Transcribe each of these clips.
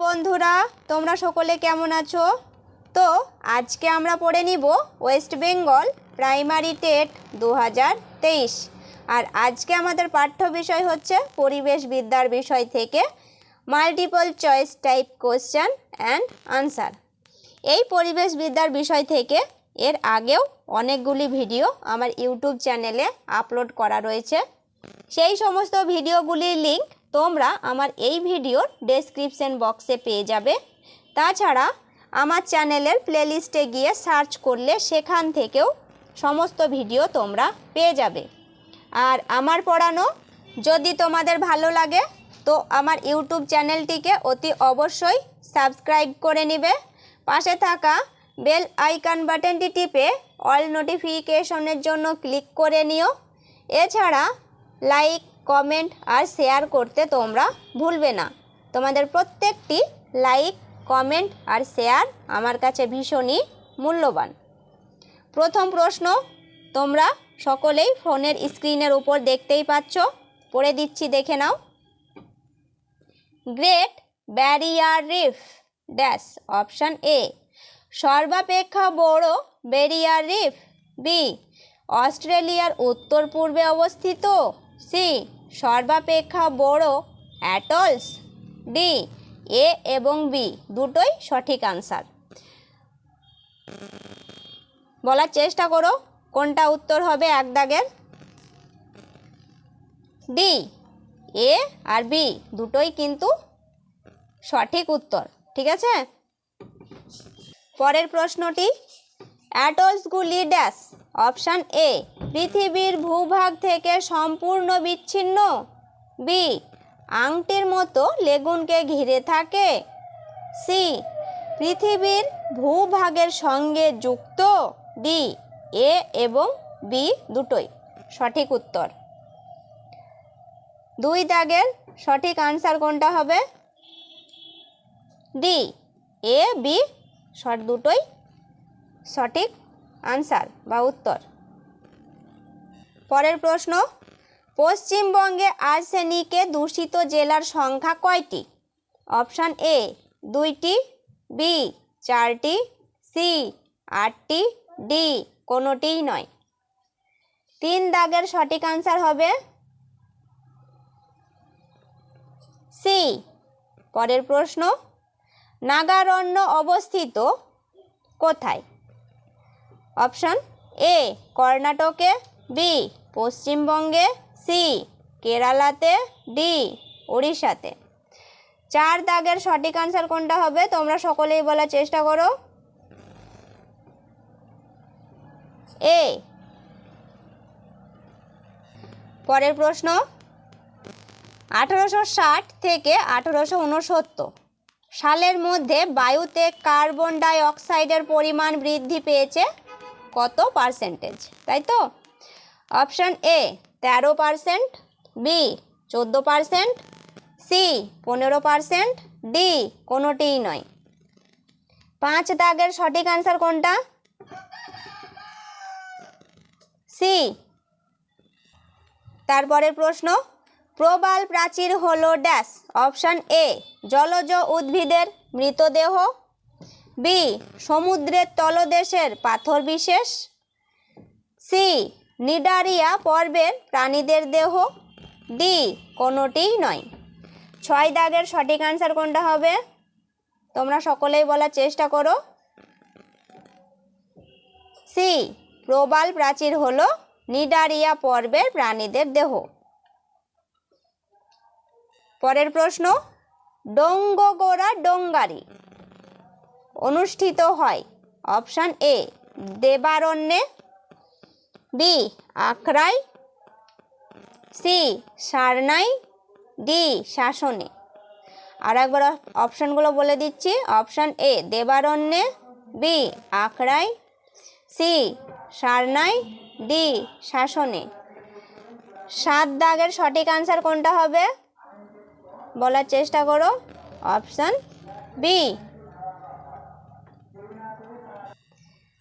বন্ধুরা, তোমরা সকলে কেমন আছো? তো আজকে আমরা পড়ে নিব ওয়েস্ট বেঙ্গল প্রাইমারি টেট 2023। আর আজকে আমাদের পাঠ্য বিষয় হচ্ছে পরিবেশবিদ্যার বিষয় থেকে multiple choice type question and answer. এই পরিবেশবিদ্যার বিষয় থেকে এর আগেও অনেকগুলি ভিডিও আমার ইউটিউব চ্যানেলে আপলোড করা রয়েছে। সেই সমস্ত ভিডিওগুলির লিংক তোমরা আমার এই ভিডিওর ডেসক্রিপশন বক্সে পেয়ে যাবে। তাছাড়া আমার চ্যানেলের প্লেলিস্টে গিয়ে সার্চ করলে সেখান থেকেও সমস্ত ভিডিও তোমরা পেয়ে যাবে। আর আমার পড়ানো যদি তোমাদের ভালো লাগে তো আমার ইউটিউব চ্যানেলটিকে অতি অবশ্যই সাবস্ক্রাইব করে নেবে। পাশে থাকা বেল আইকন বাটনটি টিপে অল নোটিফিকেশনের জন্য ক্লিক করে নিও। এছাড়া লাইক, কমেন্ট আর শেয়ার করতে তোমরা ভুলবে না। তোমাদের প্রত্যেকটি লাইক, কমেন্ট আর শেয়ার আমার কাছে ভীষণই মূল্যবান। প্রথম প্রশ্ন তোমরা সকলেই ফোনের স্ক্রিনের উপর দেখতেই পাচ্ছ, পড়ে দিচ্ছি, দেখে নাও। Great barrier reef dash. Option A সর্বাপেক্ষা বড় ব্যারিয়ার রিফ, বি অস্ট্রেলিয়ার উত্তর পূর্বে অবস্থিত, সি সর্বাপেক্ষা বড় অ্যাটলস, ডি এ এবং বি দুটোই সঠিক আনসার। বলার চেষ্টা করো কোনটা উত্তর হবে এক দাগের। ডি, এ আর বি দুটোই কিন্তু সঠিক উত্তর, ঠিক আছে। পরের প্রশ্নটি, অ্যাটলসগুলি ড্যাশ। অপশান এ পৃথিবীর ভূভাগ থেকে সম্পূর্ণ বিচ্ছিন্ন, বি আংটির মতো লেগুনকে ঘিরে থাকে, সি পৃথিবীর ভূভাগের সঙ্গে যুক্ত, ডি এ এবং বি দুটোই সঠিক উত্তর। দুই দাগের সঠিক আনসার কোনটা হবে? ডি, এ বি দুটোই সঠিক আনসার বা উত্তর। পরের প্রশ্ন, পশ্চিমবঙ্গে আর্সেনিকে দূষিত জেলার সংখ্যা কয়টি? অপশান এ 2টি, বি 4টি, সি 8টি, ডি কোনোটিই নয়। 3 দাগের সঠিক আনসার হবে সি। পরের প্রশ্ন, নাগারণ্য অবস্থিত কোথায়? অপশান এ কর্ণাটকে, বি পশ্চিমবঙ্গে, সি কেরালাতে, ডি উড়িষ্যাতে। 4 দাগের সঠিক আনসার কোনটা হবে তোমরা সকলেই বলার চেষ্টা করো। এ। পরের প্রশ্ন, 1860 থেকে 1869 সালের মধ্যে বায়ুতে কার্বন ডাই অক্সাইডের পরিমাণ বৃদ্ধি পেয়েছে কত পার্সেন্টেজ? তাই তো। Option A 13%, B 14%, C 15%, D কোনোটিই নয়। 5 দাগের সঠিক আনসার কোনটা? সি। তারপরের প্রশ্ন, প্রবাল প্রাচীর হলো ড্যাশ। অপশান এ জলজ উদ্ভিদের মৃতদেহ, বি সমুদ্রের তলদেশের পাথর বিশেষ, সি নিডারিয়া পর্বের প্রাণীদের দেহ, ডি কোনোটিই নয়। 6 দাগের সঠিক আনসার কোনটা হবে তোমরা সকলেই বলার চেষ্টা করো। সি প্রবাল প্রাচীর হলো নিডারিয়া পর্বের প্রাণীদের দেহ। পরের প্রশ্ন, ডোঙ্গগোড়া ডোঙ্গারি অনুষ্ঠিত হয়? অপশান এ দেবারণ্যে, বি আখড়াই, সি সারনাই, ডি শাসনে। আর একবার অপশানগুলো বলে দিচ্ছি। অপশান এ দেবারণ্যে, বি আখড়াই, সি সারনাই, ডি শাসনে। 7 দাগের সঠিক আনসার কোনটা হবে বলার চেষ্টা করো। Option B.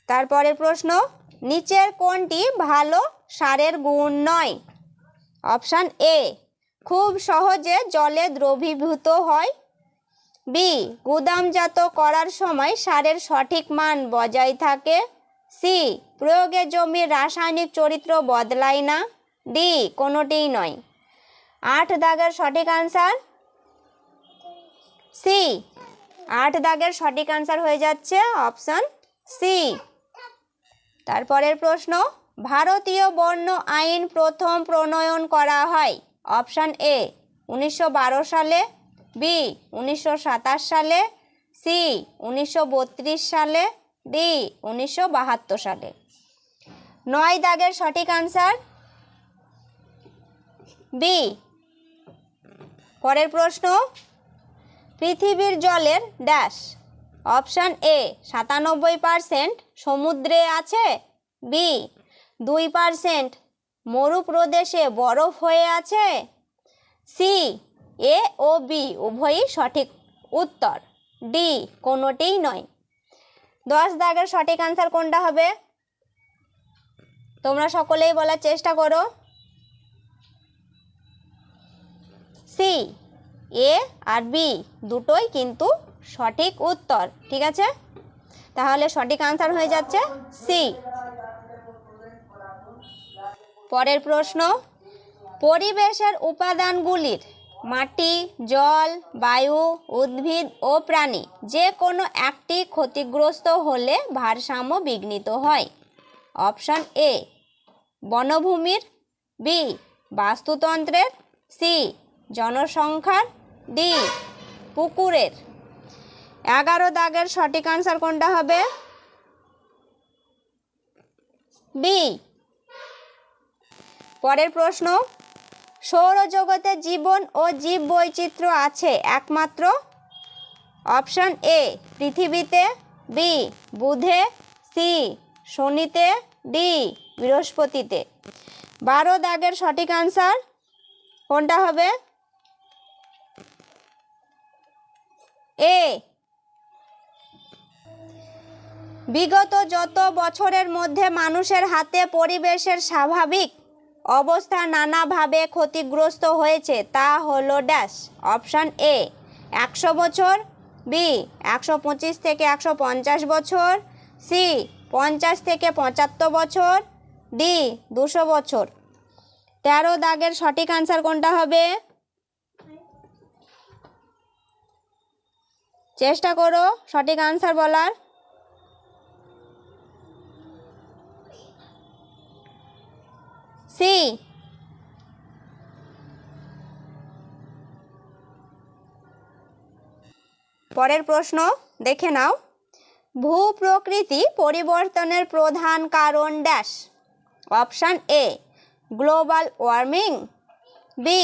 তারপরে প্রশ্ন, নিচের কোনটি ভালো সারের গুণ নয়? অপশান এ খুব সহজে জলে দ্রবীভূত হয়, বি গুদামজাত করার সময় সারের সঠিক মান বজায় থাকে, সি প্রয়োগে জমির রাসায়নিক চরিত্র বদলায় না, ডি কোনোটিই নয়। 8 দাগের সঠিক আনসার সি। 8 দাগের সঠিক আনসার হয়ে যাচ্ছে অপশন সি। তারপরের প্রশ্ন, ভারতীয় বর্ণ আইন প্রথম প্রণয়ন করা হয়। অপশন এ 1912 সালে, বি 1927 সালে, সি 1932 সালে, ডি 1972 সালে। 9 দাগের সঠিক আনসার বি। পরের প্রশ্ন, পৃথিবীর জলের ড্যাশ। অপশন এ 97% সমুদ্রে আছে, বি 2% মরুপ্রদেশে বরফ হয়ে আছে, সি এ ও বি উভয়ই সঠিক উত্তর, ডি কোনোটিই নয়। 10 দাগের সঠিক আনসার কোনটা হবে? তোমরা সকলেই বলার চেষ্টা করো। সি এ আর বি দুটোই কিন্তু সঠিক উত্তর, ঠিক আছে? তাহলে সঠিক আনসার হয়ে যাচ্ছে সি। পরের প্রশ্ন, পরিবেশের উপাদানগুলির মাটি, জল, বায়ু, উদ্ভিদ ও প্রাণী যে কোনো একটি ক্ষতিগ্রস্ত হলে ভারসাম্য বিঘ্নিত হয়। অপশন এ বনভূমির, বি বাস্তুতন্ত্রের, সি জনসংখ্যার, ডি পুকুরের। 11 দাগের সঠিক আনসার কোনটা হবে? বি। পরের প্রশ্ন, সৌরজগতে জীবন ও জীব বৈচিত্র্য আছে একমাত্র। অপশন এ পৃথিবীতে, বি বুধে, সি শনিতে, ডি বৃহস্পতিতে। 12 দাগের সঠিক আনসার কোনটা হবে? এ। বিগত যত বছরের মধ্যে মানুষের হাতে পরিবেশের স্বাভাবিক অবস্থা নানাভাবে ক্ষতিগ্রস্ত হয়েছে তা হলো ড্যাশ। অপশন এ 100 বছর, বি 125 থেকে 150 বছর, সি 50 থেকে 75 বছর, ডি 200 বছর। 13 দাগের সঠিক আনসার কোনটা হবে? চেষ্টা করো সঠিক আনসার বলার। সি। পরের প্রশ্ন দেখে নাও, ভূপ্রকৃতি পরিবর্তনের প্রধান কারণ ড্যাশ। Option A global warming, B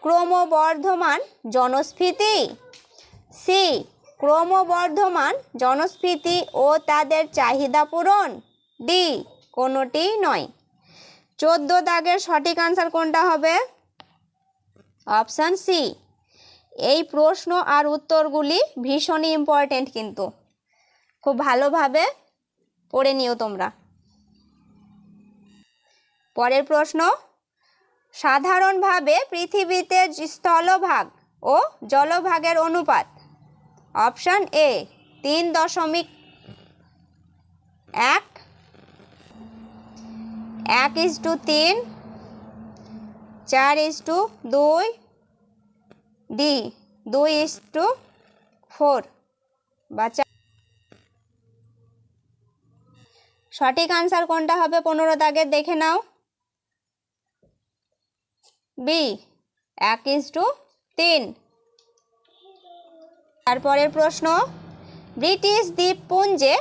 ক্রমবর্ধমান জনস্ফীতি, সি ক্রমবর্ধমান জনস্ফীতি ও তাদের চাহিদা পূরণ, ডি কোনোটি নয়। 14 দাগের সঠিক আনসার কোনটা হবে? Option C. এই প্রশ্ন আর উত্তরগুলি ভীষণই ইম্পর্টেন্ট, কিন্তু খুব ভালোভাবে পড়ে নিও তোমরা। পরের প্রশ্ন, সাধারণভাবে পৃথিবীতে স্থলভাগ ও জলভাগের অনুপাত। অপশন এ 3.1, 1:3, 4:2, ডি 2:4 বা 4। সঠিক আনসার কোনটা হবে 15 দাগে দেখে নাও। বি 1:3। তারপরের প্রশ্ন, ব্রিটিশ দ্বীপপুঞ্জে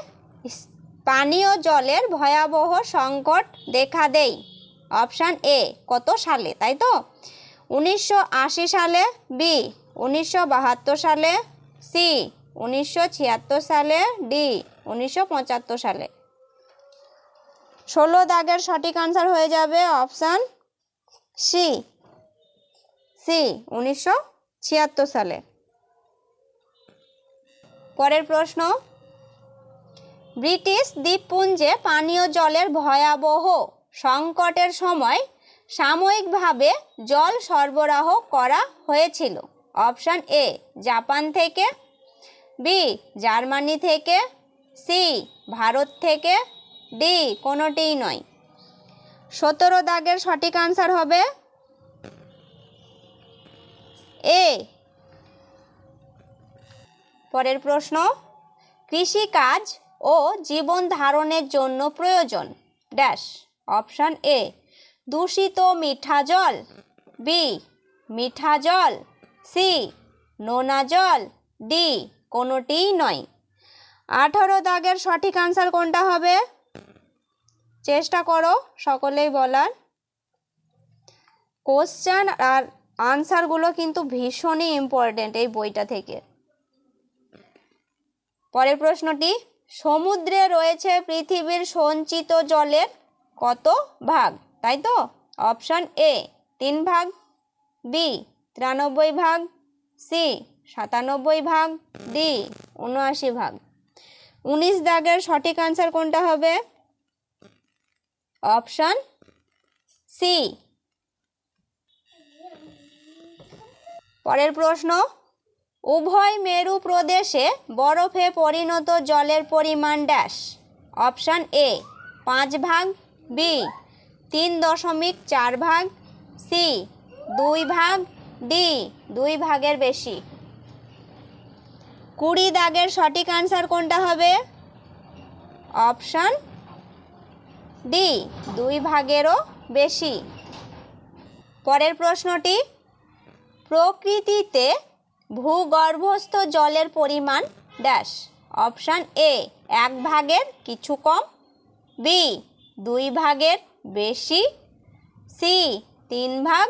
পানীয় জলের ভয়াবহ সংকট দেখা দেয়। অপশান এ কত সালে, তাই তো? 1980 সালে, বি 1972 সালে, সি 1976 সালে, ডি 1975 সালে। 16 দাগের সঠিক আনসার হয়ে যাবে অপশান সি, 1976 সালে। পরের প্রশ্ন, ব্রিটিশ দ্বীপপুঞ্জে পানীয় জলের ভয়াবহ সংকটের সময় সাময়িকভাবে জল সরবরাহ করা হয়েছিল। অপশান এ জাপান থেকে, বি জার্মানি থেকে, সি ভারত থেকে, ডি কোনোটিই নয়। 17 দাগের সঠিক আনসার হবে এ। পরের প্রশ্ন, কৃষিকাজ ও জীবন ধারণের জন্য প্রয়োজন ড্যাশ। অপশান এ দূষিত মিঠা জল, বি মিঠা জল, সি নোনা জল, ডি কোনোটিই নয়। 18 দাগের সঠিক আনসার কোনটা হবে? চেষ্টা করো সকলেই বলার। কোশ্চেন আর আনসারগুলো কিন্তু ভীষণই ইম্পর্টেন্ট এই বইটা থেকে। পরের প্রশ্নটি, সমুদ্রে রয়েছে পৃথিবীর সঞ্চিত জলের কত ভাগ? তাই তো? অপশান এ 3 ভাগ, বি 93 ভাগ, সি 97 ভাগ, ডি 79 ভাগ। 19 দাগের সঠিক আনসার কোনটা হবে? Option C. পরের প্রশ্ন, উভয় মেরু প্রদেশে বরফে পরিণত জলের পরিমাণ ড্যাশ। অপশান এ 5 ভাগ, বি 3.4 ভাগ, সি 2 ভাগ, ডি 2 ভাগের বেশি। 20 দাগের সঠিক আনসার কোনটা হবে? অপশান ডি 2 ভাগেরও বেশি। পরের প্রশ্নটি, প্রকৃতিতে ভূগর্ভস্থ জলের পরিমাণ ড্যাশ। অপশান এ 1 ভাগের কিছু কম, বি 2 ভাগের বেশি, সি 3 ভাগ,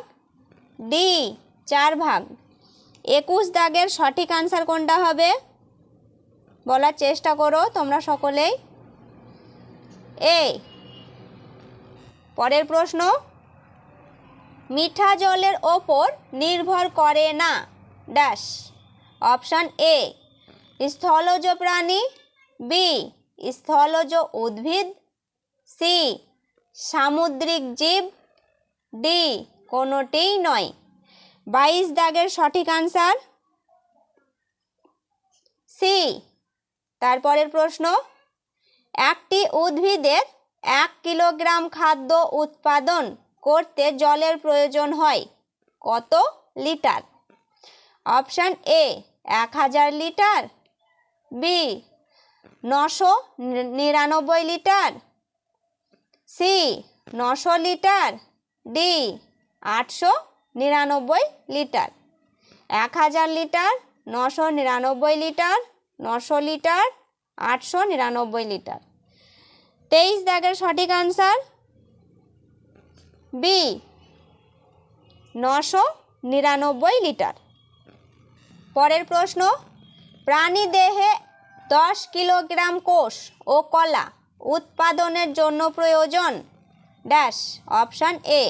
ডি 4 ভাগ। 21 দাগের সঠিক আনসার কোনটা হবে? বলার চেষ্টা করো তোমরা সকলেই। এ। পরের প্রশ্ন, মিঠা জলের ওপর নির্ভর করে না ড্যাশ। অপশান এ স্থলজ প্রাণী, বি স্থলজ উদ্ভিদ, সি সামুদ্রিক জীব, ডি কোনোটিই নয়। 22 দাগের সঠিক আনসার সি। তারপরের প্রশ্ন, একটি উদ্ভিদের 1 কিলোগ্রাম খাদ্য উৎপাদন করতে জলের প্রয়োজন হয় কত litre? Option A 1000 litre, B 999 litre, C 900 litre, D 899 litre. 1000 litre, 999 litre, 900 litre, 899 litre. 23 দাগের সঠিক আনসার বি 999 লিটার। পরের প্রশ্ন, প্রাণীদেহে 10 কিলোগ্রাম কোষ ও কলা উৎপাদনের জন্য প্রয়োজন ড্যাশ। অপশান এ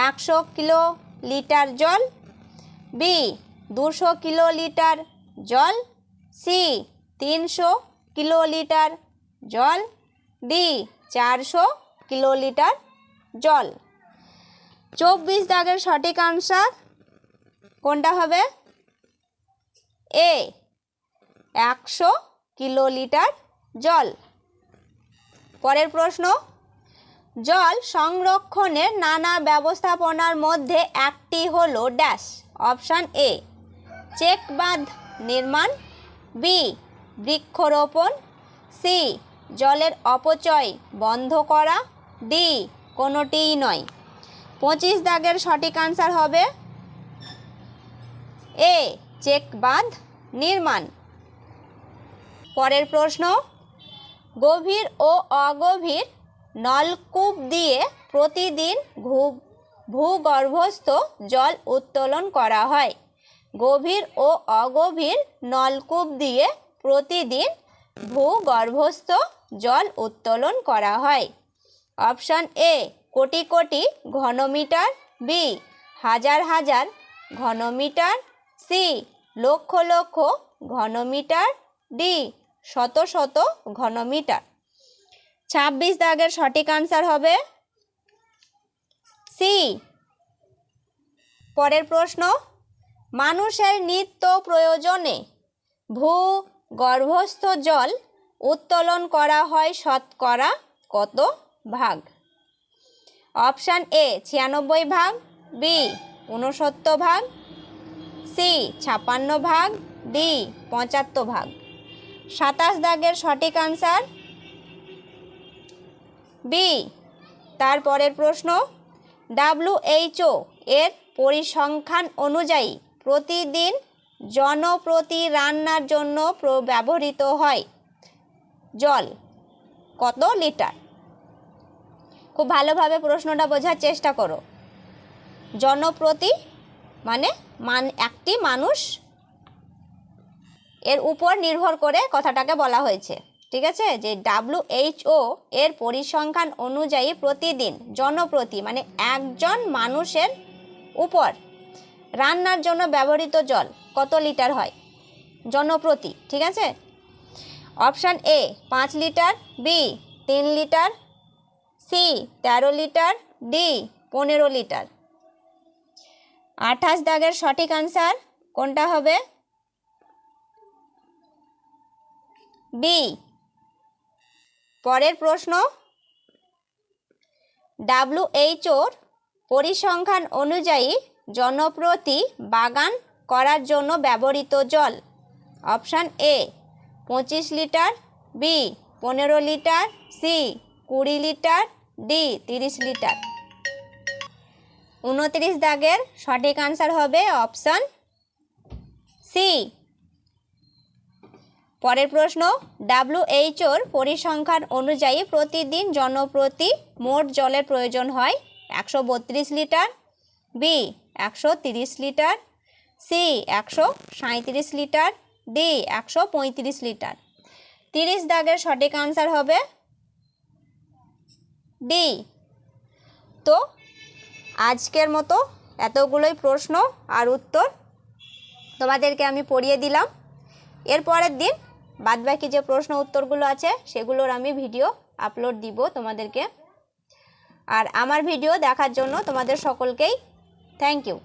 100 কিলোলিটার জল, বি 200 কিলোলিটার জল, সি 300 কিলোলিটার জল, ডি 400 কিলোলিটার জল। 24 দাগের সঠিক আনসার কোনটা হবে? এ 100 কিলোলিটার জল। পরের প্রশ্ন, জল সংরক্ষণের নানা ব্যবস্থাপনার মধ্যে একটি হলো ড্যাশ। অপশান এ চেক বাঁধ নির্মাণ, বি বৃক্ষরোপণ, সি জলের অপচয় বন্ধ করা, ডি কোনোটিই নয়। 25 দাগের সঠিক আনসার হবে এ চেক বাঁধ নির্মাণ। পরের প্রশ্ন, গভীর ও অগভীর নলকূপ দিয়ে প্রতিদিন ভূগর্ভস্থ জল উত্তোলন করা হয়। গভীর ও অগভীর নলকূপ দিয়ে প্রতিদিন ভূগর্ভস্থ জল উত্তোলন করা হয়। অপশান এ কোটি কোটি ঘনমিটার, বি হাজার হাজার ঘনমিটার, সি লক্ষ লক্ষ ঘনমিটার, ডি শত শত ঘনমিটার। 26 দাগের সঠিক আনসার হবে সি। পরের প্রশ্ন, মানুষের নিত্য প্রয়োজনে গর্ভস্থ জল উত্তোলন করা হয় শতকরা কত ভাগ? অপশান এ 96 ভাগ, বি 69 ভাগ, সি 56 ভাগ, ডি 75 ভাগ। 27 দাগের সঠিক আনসার বি। তারপরের প্রশ্ন, WHO এর পরিসংখ্যান অনুযায়ী প্রতিদিন জনপ্রতি রান্নার জন্য ব্যবহৃত হয় জল কত লিটার? খুব ভালোভাবে প্রশ্নটা বোঝার চেষ্টা করো। জনপ্রতি মানে একটি মানুষ, এর উপর নির্ভর করে কথাটাকে বলা হয়েছে। ঠিক আছে, যে WHO এর পরিসংখ্যান অনুযায়ী প্রতিদিন জনপ্রতি মানে একজন মানুষের উপর রান্নার জন্য ব্যবহৃত জল কত লিটার হয় জনপ্রতি? ঠিক আছে, option A 5 litre, B 3 litre, C 13 litre, D 15 litre. 28 দাগের সঠিক আনসার কোনটা হবে? বি। পরের প্রশ্ন, WHOর পরিসংখ্যান অনুযায়ী জনপ্রতি বাগান করার জন্য ব্যবহৃত জল। Option A 25 litre, B 15 litre, C 20 litre, D 30 litre. 29 দাগের সঠিক আনসার হবে অপশান সি। পরের প্রশ্ন, WHOর পরিসংখ্যান অনুযায়ী প্রতিদিন জনপ্রতি মোট জলের প্রয়োজন হয় 132 litre, B 130 litre, C 137 litre, D 135 litre. 30 দাগের সঠিক আনসার হবে ডি। তো আজকের মতো এতগুলোই প্রশ্ন আর উত্তর তোমাদেরকে আমি পড়িয়ে দিলাম। এরপরের দিন বাদবাকি যে প্রশ্ন উত্তরগুলো আছে সেগুলোর আমি ভিডিও আপলোড দিব তোমাদেরকে। আর আমার ভিডিও দেখার জন্য তোমাদের সকলকেই থ্যাংক ইউ।